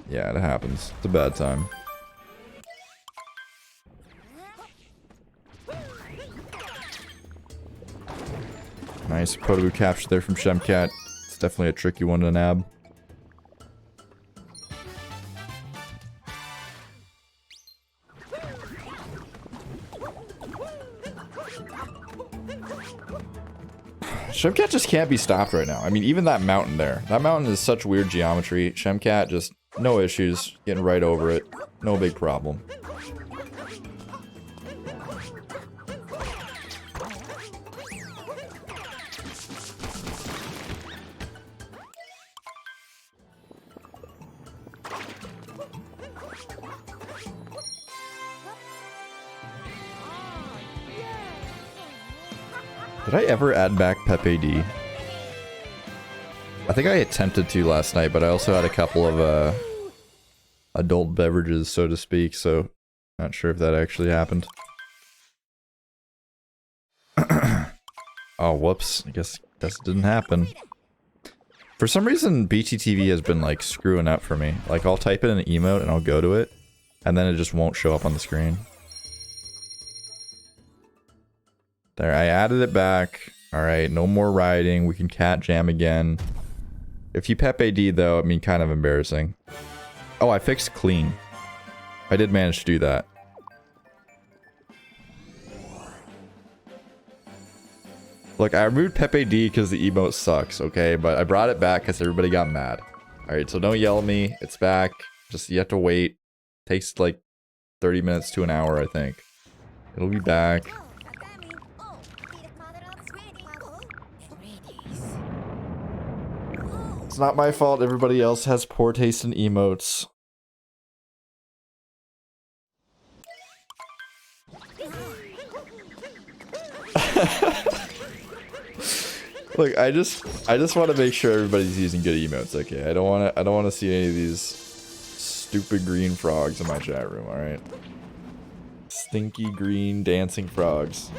yeah, it happens. It's a bad time. Nice Potabu capture there from Shemcat. It's definitely a tricky one to nab. Shemcat just can't be stopped right now. I mean, even that mountain there. That mountain is such weird geometry. Shemcat just, no issues. Getting right over it. No big problem. Did I ever add back Pepe D? I think I attempted to last night, but I also had a couple of adult beverages, so to speak, so not sure if that actually happened. Oh, whoops. I guess this didn't happen. For some reason, BTTV has been, like, screwing up for me. Like, I'll type in an emote and I'll go to it, and then it just won't show up on the screen. There, I added it back. Alright, no more riding. We can cat jam again. If you Pep AD, though, I mean, kind of embarrassing. Oh, I fixed clean. I did manage to do that. Look, I removed Pep AD because the emote sucks, okay? But I brought it back because everybody got mad. Alright, so don't yell at me. It's back. Just, you have to wait. Takes, like, 30 minutes to an hour, I think. It'll be back. It's not my fault. Everybody else has poor taste in emotes. Look, I just want to make sure everybody's using good emotes. Okay, I don't want to see any of these stupid green frogs in my chat room. All right, stinky green dancing frogs.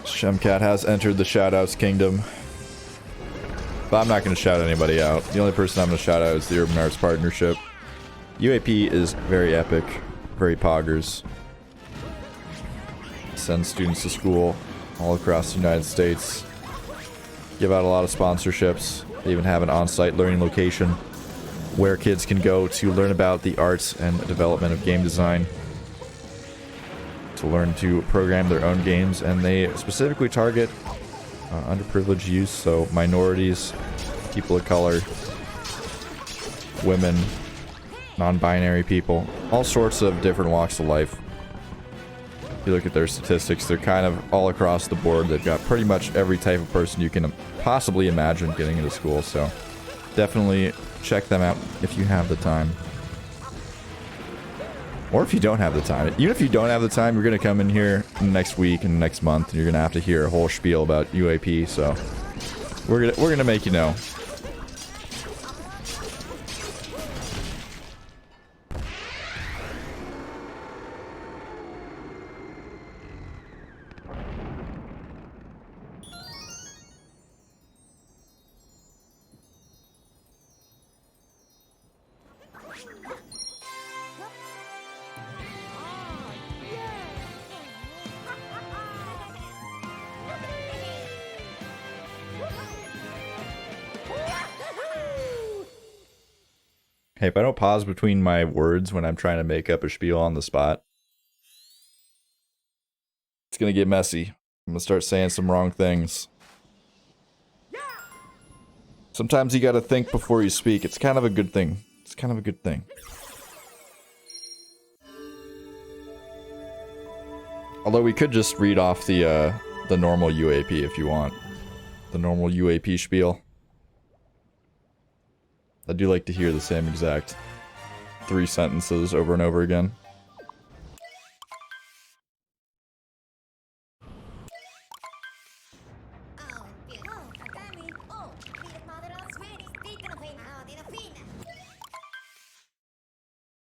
Shemcat has entered the shoutouts kingdom. But I'm not going to shout anybody out. The only person I'm going to shout out is the Urban Arts Partnership. UAP is very epic, very poggers. Send students to school all across the United States. Give out a lot of sponsorships. They even have an on-site learning location where kids can go to learn about the arts and development of game design. To learn to program their own games, and they specifically target underprivileged youth, so minorities, people of color, women, non-binary people, all sorts of different walks of life. If you look at their statistics, they're kind of all across the board. They've got pretty much every type of person you can possibly imagine getting into school, so definitely check them out if you have the time. Or if you don't have the time. Even if you don't have the time, you're going to come in here next week and next month, and you're going to have to hear a whole spiel about UAP, so we're gonna make you know. Hey, if I don't pause between my words when I'm trying to make up a spiel on the spot, it's gonna get messy. I'm gonna start saying some wrong things. Sometimes you gotta think before you speak. It's kind of a good thing. It's kind of a good thing. Although we could just read off the normal UAP if you want. The normal UAP spiel. I do like to hear the same exact 3 sentences over and over again.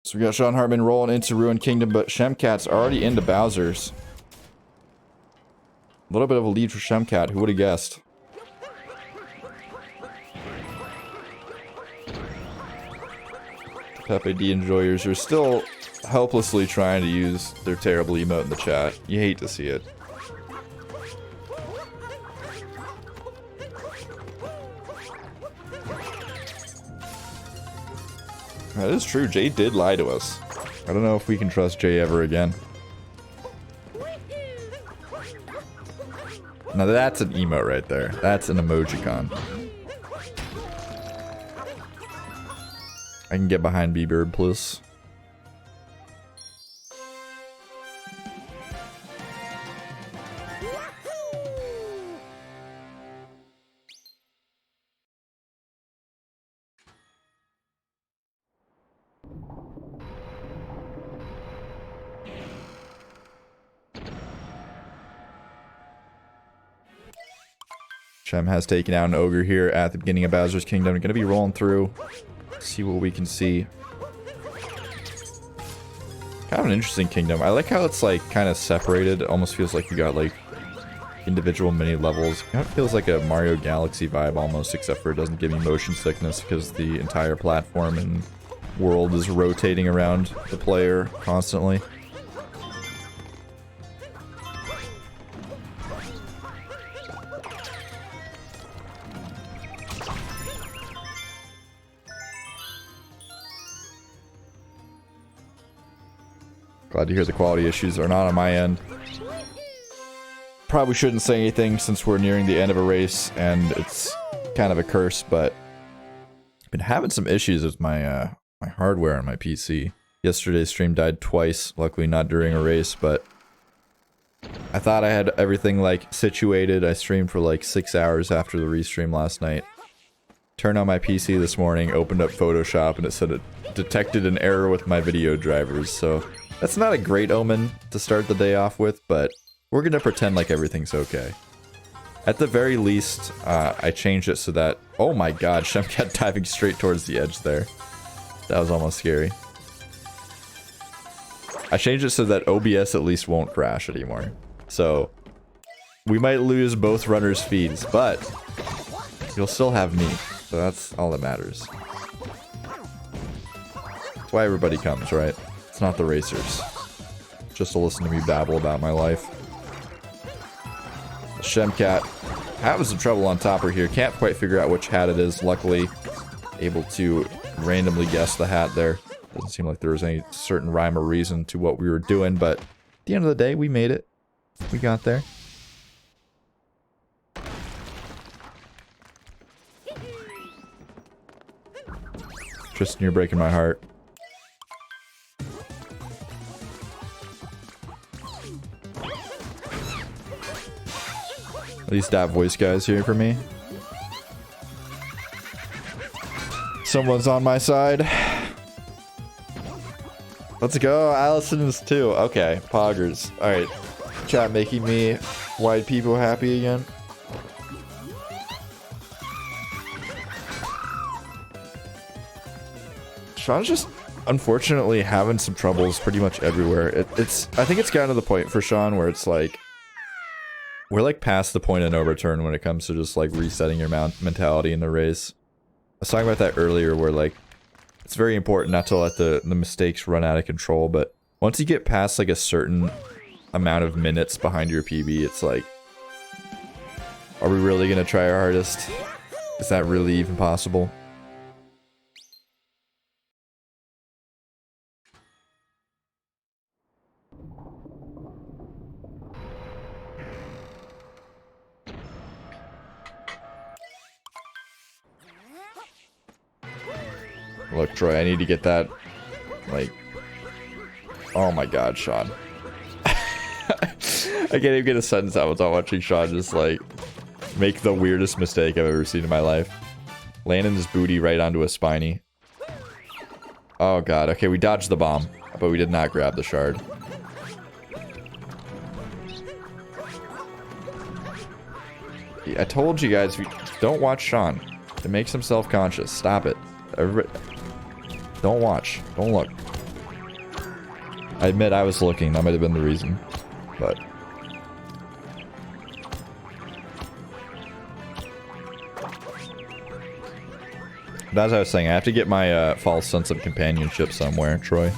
So we got Seanhartman rolling into Ruined Kingdom, but Shemcat's already into Bowser's. A little bit of a lead for Shemcat, who would have guessed? Pepe D enjoyers are still helplessly trying to use their terrible emote in the chat. You hate to see it. That is true, Jay did lie to us. I don't know if we can trust Jay ever again. Now that's an emote right there. That's an emojicon. I can get behind B-Bird, please. Shem has taken out an ogre here at the beginning of Bowser's Kingdom. Going to be rolling through. See what we can see. Kind of an interesting kingdom. I like how it's like kind of separated. It almost feels like you got like individual mini levels. Kind of feels like a Mario Galaxy vibe almost, except for it doesn't give me motion sickness because the entire platform and world is rotating around the player constantly. Glad to hear the quality issues are not on my end. Probably shouldn't say anything since we're nearing the end of a race and it's kind of a curse, but I've been having some issues with my my hardware on my PC. Yesterday's stream died twice, luckily not during a race, but I thought I had everything like situated. I streamed for like 6 hours after the restream last night. Turned on my PC this morning, opened up Photoshop, and it said it detected an error with my video drivers, so that's not a great omen to start the day off with, but we're gonna pretend like everything's okay. At the very least, I changed it so that... Oh my god, Shemcat diving straight towards the edge there. That was almost scary. I changed it so that OBS at least won't crash anymore. So, we might lose both runners' feeds, but you'll still have me. So that's all that matters. That's why everybody comes, right? It's not the racers. Just to listen to me babble about my life. Shemcat having some trouble on topper here. Can't quite figure out which hat it is. Luckily, able to randomly guess the hat there. Doesn't seem like there was any certain rhyme or reason to what we were doing, but at the end of the day, we made it. We got there. Tristan, you're breaking my heart. At least that voice guy's here for me. Someone's on my side. Let's go. Allison is too. Okay, poggers. Alright. Chat making me white people happy again. Sean's just unfortunately having some troubles pretty much everywhere. I think it's gotten to the point for Sean where it's like we're like past the point of no return when it comes to just like resetting your mentality in the race. I was talking about that earlier where like it's very important not to let the mistakes run out of control, but once you get past like a certain amount of minutes behind your PB, it's like, are we really gonna try our hardest? Is that really even possible? Look, Troy, I need to get that, like... Oh my god, Sean. I can't even get a sentence out without watching Sean just, like, make the weirdest mistake I've ever seen in my life. Landing his booty right onto a spiny. Oh god, okay, we dodged the bomb, but we did not grab the shard. I told you guys, don't watch Sean. It makes him self-conscious. Stop it. Everybody... Don't watch. Don't look. I admit I was looking. That might have been the reason. But... as I was saying, I have to get my false sense of companionship somewhere, Troy.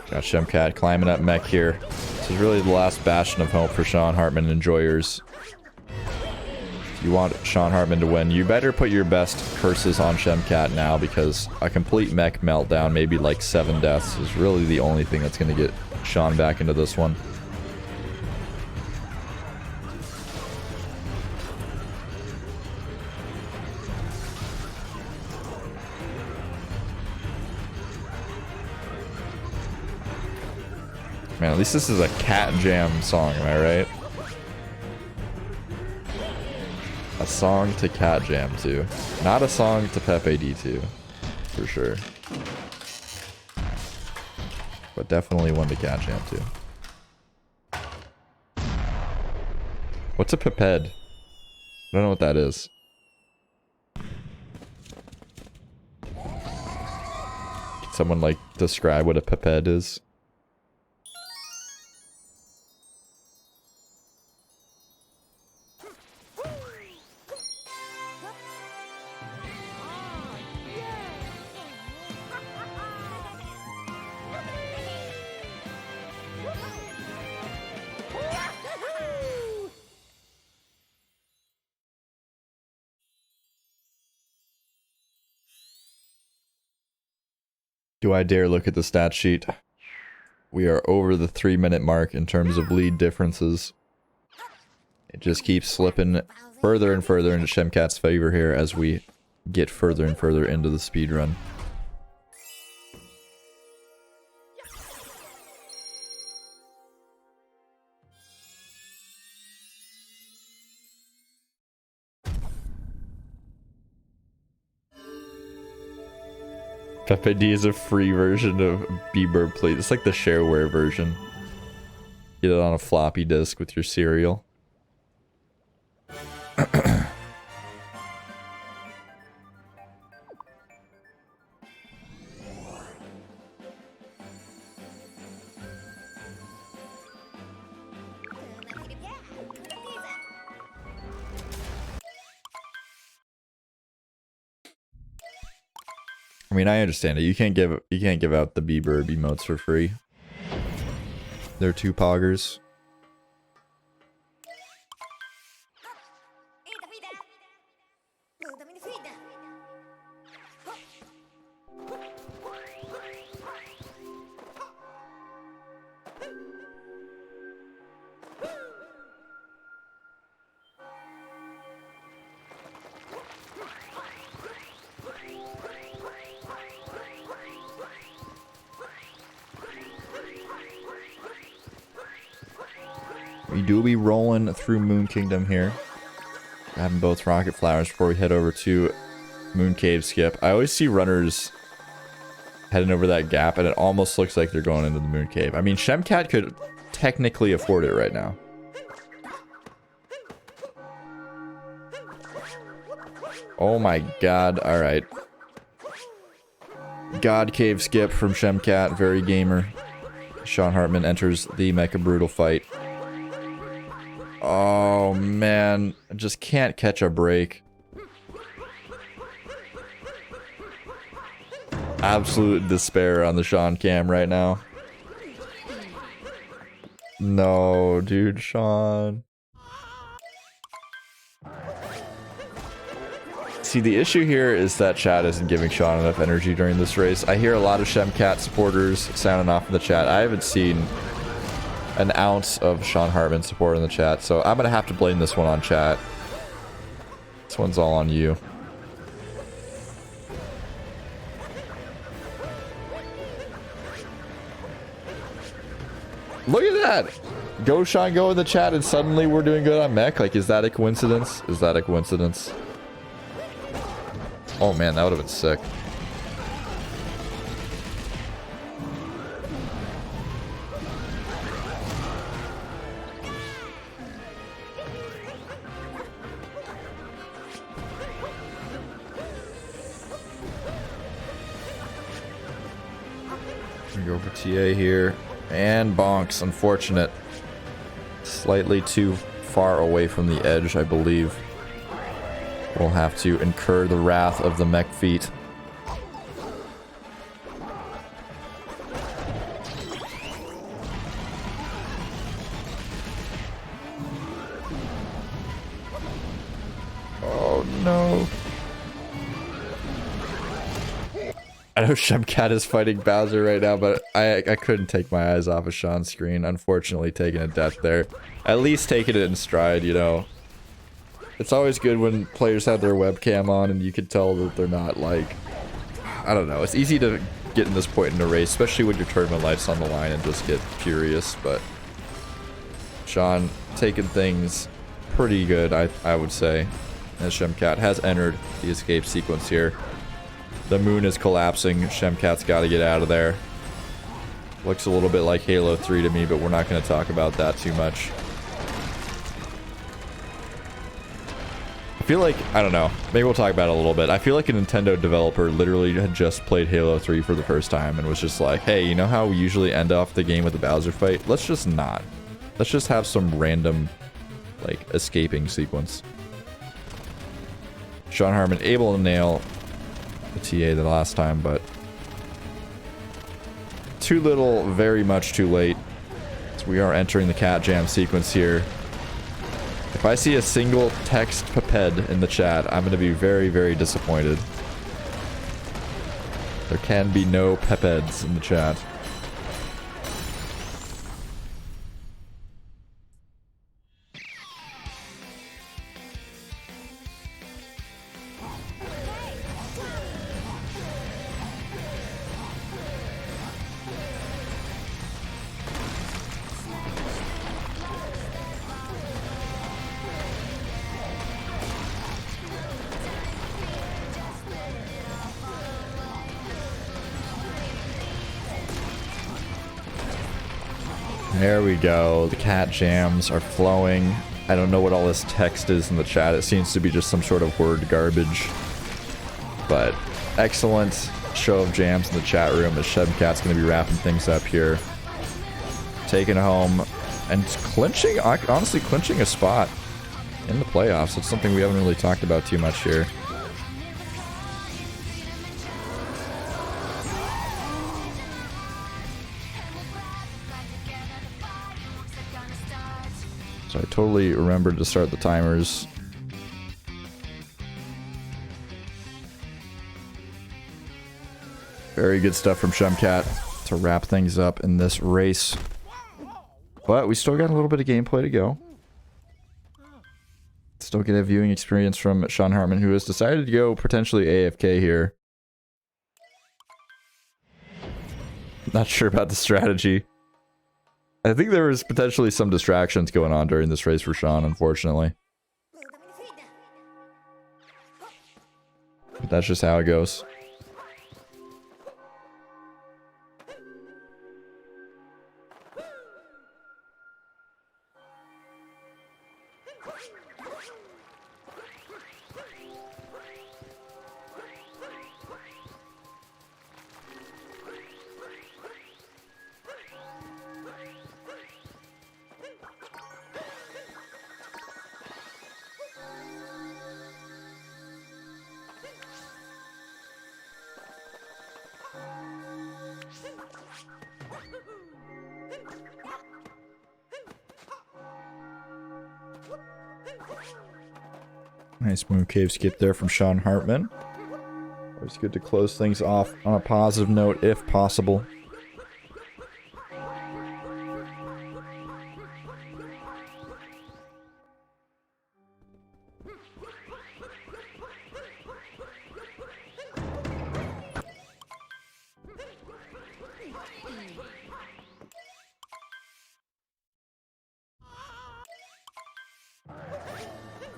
Got Shemcat climbing up mech here. This is really the last bastion of hope for Seanhartman enjoyers. If you want Seanhartman to win, you better put your best curses on Shemcat now, because a complete mech meltdown, maybe like 7 deaths, is really the only thing that's going to get Sean back into this one. Man, at least this is a Cat Jam song, am I right? A song to Cat Jam to. Not a song to Pepe D2. for sure. But definitely one to catch into. What's a piped? I don't know what that is. Can someone like describe what a piped is? Do I dare look at the stat sheet? We are over the 3-minute mark in terms of lead differences. It just keeps slipping further and further into Shemcat's favor here as we get further and further into the speedrun. FAD is a free version of Bieber Plate. It's like the shareware version. Get it on a floppy disk with your cereal. I mean, I understand it. You can't give out the Bieber emotes for free. They're 2 poggers. We do be rolling through Moon Kingdom here. Having both rocket flowers before we head over to Moon Cave skip. I always see runners heading over that gap and it almost looks like they're going into the Moon Cave. I mean, Shemcat could technically afford it right now. Oh my god, alright. God Cave skip from Shemcat, very gamer. Seanhartman enters the Mecha Brutal fight. Oh man, I just can't catch a break. Absolute despair on the Sean cam right now. No, dude, Sean. See, the issue here is that chat isn't giving Sean enough energy during this race. I hear a lot of Shemcat supporters sounding off in the chat. I haven't seen an ounce of Seanhartman support in the chat, so I'm gonna have to blame this one on chat. This one's all on you. Look at that! Go Sean, go in the chat and suddenly we're doing good on mech. Like, is that a coincidence? Is that a coincidence? Oh man, that would have been sick. Go for TA here. And bonks. Unfortunate. Slightly too far away from the edge, I believe. We'll have to incur the wrath of the mech feet. Oh no. I know Shemcat is fighting Bowser right now, but I couldn't take my eyes off of Sean's screen. Unfortunately, taking a death there. At least taking it in stride, you know. It's always good when players have their webcam on and you can tell that they're not like... I don't know. It's easy to get in this point in a race, especially when your tournament life's on the line and just get furious, but... Sean taking things pretty good, I would say. As Shemcat has entered the escape sequence here. The moon is collapsing. Shemcat's got to get out of there. Looks a little bit like Halo 3 to me, but we're not going to talk about that too much. I feel like, I don't know, maybe we'll talk about it a little bit. I feel like a Nintendo developer literally had just played Halo 3 for the first time and was just like, hey, you know how we usually end off the game with a Bowser fight? Let's just not. Let's just have some random, like, escaping sequence. Seanhartman able to nail the TA the last time, but too little, very much too late. So we are entering the cat jam sequence here. If I see a single text peped in the chat, I'm going to be very, very disappointed. There can be no pepeds in the chat. There we go. The cat jams are flowing. I don't know what all this text is in the chat. It seems to be just some sort of word garbage. But excellent show of jams in the chat room as Shemcat's going to be wrapping things up here. Taking it home and clinching, honestly clinching a spot in the playoffs. It's something we haven't really talked about too much here. So I totally remembered to start the timers. Very good stuff from Shemcat to wrap things up in this race. But we still got a little bit of gameplay to go. Still get a viewing experience from Seanhartman, who has decided to go potentially AFK here. Not sure about the strategy. I think there was potentially some distractions going on during this race for Sean, unfortunately. But that's just how it goes. Nice moon cave skip there from Seanhartman. Always good to close things off on a positive note if possible.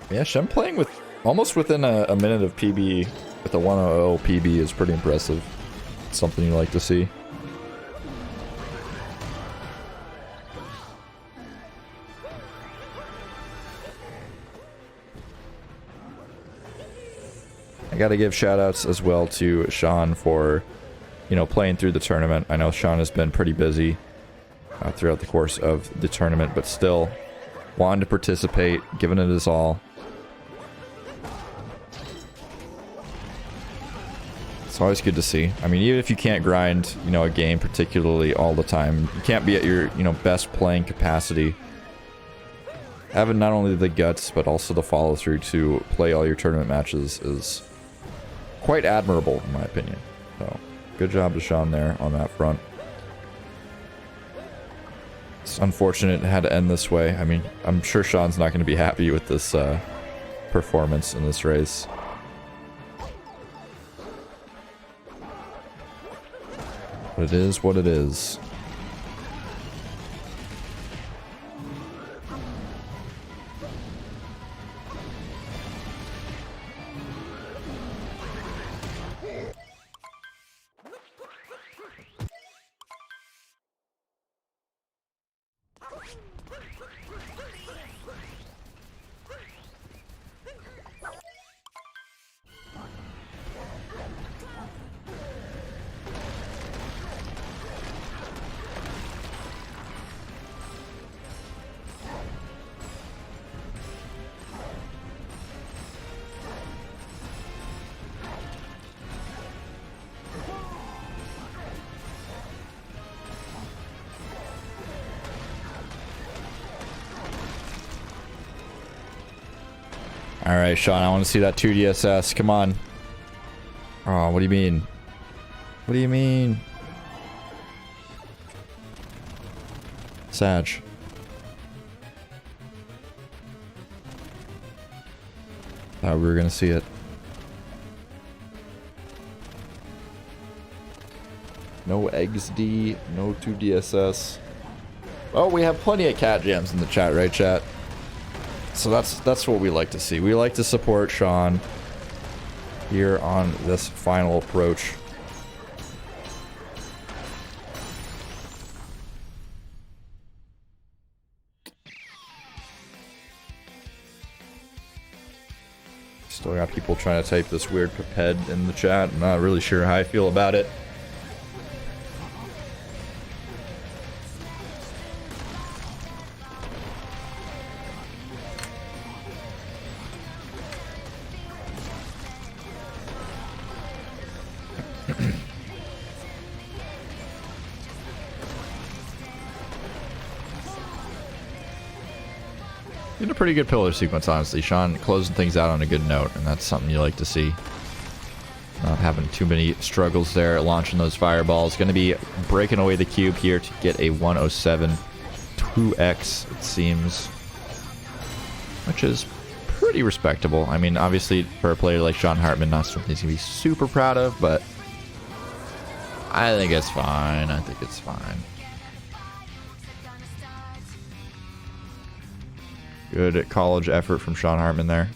Yeah, Shem playing with almost within a minute of PB with a 100 PB is pretty impressive. It's something you like to see. I gotta give shoutouts as well to Sean for, you know, playing through the tournament. I know Sean has been pretty busy throughout the course of the tournament, but still wanting to participate, giving it his all. It's always good to see. I mean, even if you can't grind, you know, a game particularly all the time, you can't be at your, you know, best playing capacity. Having not only the guts, but also the follow-through to play all your tournament matches is quite admirable, in my opinion. So, good job to Sean there on that front. It's unfortunate it had to end this way. I mean, I'm sure Sean's not going to be happy with this performance in this race. But it is what it is. All right, Sean, I want to see that 2DSS. Come on. Oh, what do you mean? What do you mean? Sag. Thought we were gonna see it. No eggs D, no 2DSS. Oh, we have plenty of cat jams in the chat, right, chat? So that's what we like to see. We like to support Sean here on this final approach. Still got people trying to type this weird piped in the chat. I'm not really sure how I feel about it. Did a pretty good pillar sequence, honestly. Sean closing things out on a good note, and that's something you like to see. Not having too many struggles there, launching those fireballs. Going to be breaking away the cube here to get a 107 2x, it seems. Which is pretty respectable. I mean, obviously, for a player like Seanhartman, not something he's going to be super proud of, but I think it's fine. I think it's fine. Good college effort from Seanhartman there.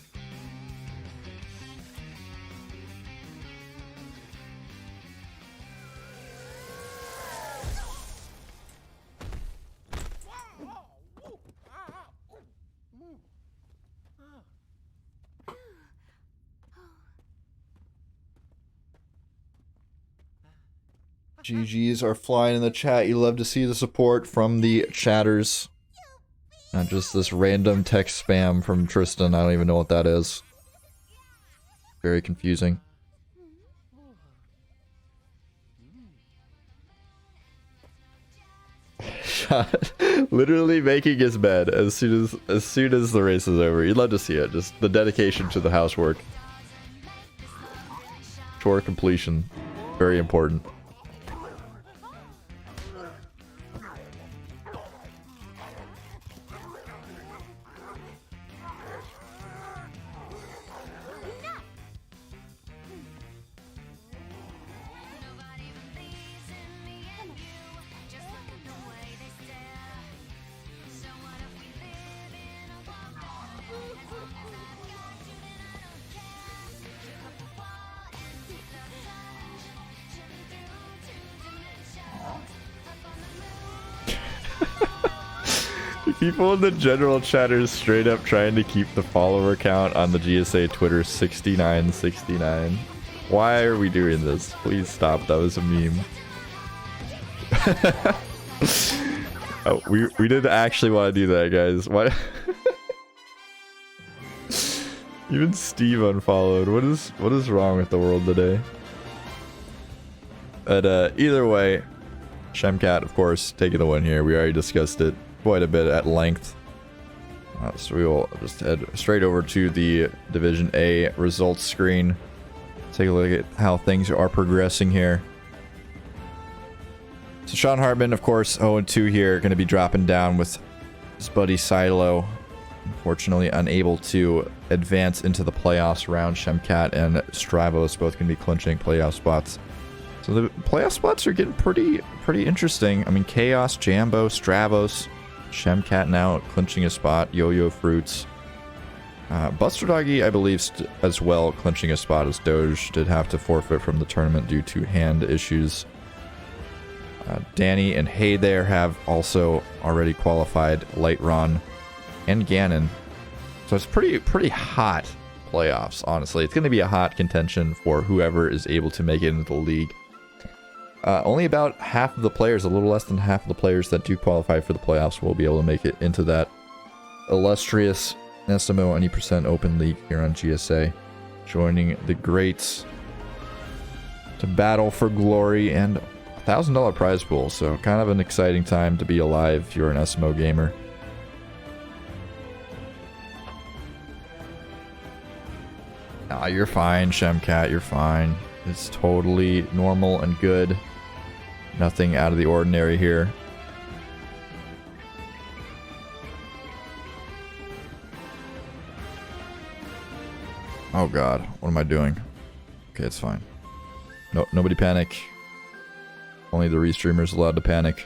GGs are flying in the chat. You love to see the support from the chatters. Not just this random text spam from Tristan. I don't even know what that is. Very confusing. Literally making his bed as soon as the race is over. You'd love to see it. Just the dedication to the housework. Chore completion. Very important. People in the general chatters straight up trying to keep the follower count on the GSA Twitter 6969. Why are we doing this? Please stop. That was a meme. Oh, we didn't actually want to do that, guys. Why? Even Steve unfollowed. What is wrong with the world today? But either way, Shemcat, of course, taking the win here. We already discussed it quite a bit at length. So we will just head straight over to the Division A results screen. Take a look at how things are progressing here. So Seanhartman, of course, 0-2 here, going to be dropping down with his buddy Silo. Unfortunately, unable to advance into the playoffs round. Shemcat and Stravos both going to be clinching playoff spots. So the playoff spots are getting pretty interesting. I mean, Chaos, Jambo, Stravos, Shemcat now clinching a spot. Yo-Yo Fruits. Buster Doggy, I believe, as well clinching a spot, as Doge did have to forfeit from the tournament due to hand issues. Danny and Hey there have also already qualified. Light Ron and Ganon. So it's pretty hot playoffs, honestly. It's going to be a hot contention for whoever is able to make it into the league. Only about half of the players, a little less than half of the players that do qualify for the playoffs will be able to make it into that illustrious SMO 90% open league here on GSA. Joining the greats to battle for glory and $1,000 prize pool. So kind of an exciting time to be alive if you're an SMO gamer. Ah, you're fine, Shemcat, you're fine. It's totally normal and good. Nothing out of the ordinary here. Oh god, what am I doing? Okay, it's fine. No, nobody panic. Only the restreamers allowed to panic.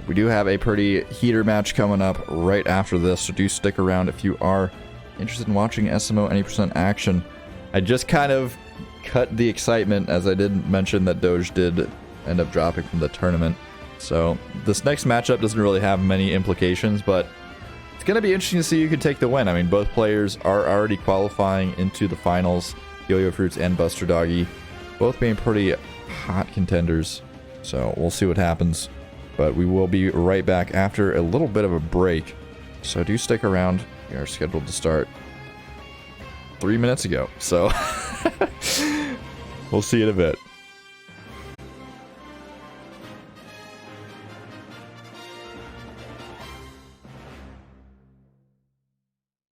We do have a pretty heater match coming up right after this, so do stick around if you are interested in watching SMO any % action. I just kind of cut the excitement as I did mention that Doge did end up dropping from the tournament. So this next matchup doesn't really have many implications, but it's going to be interesting to see who can take the win. I mean, both players are already qualifying into the finals, Yo-Yo Fruits and Buster Doggy, both being pretty hot contenders. So we'll see what happens. But we will be right back after a little bit of a break. So do stick around. We are scheduled to start 3 minutes ago. So we'll see you in a bit.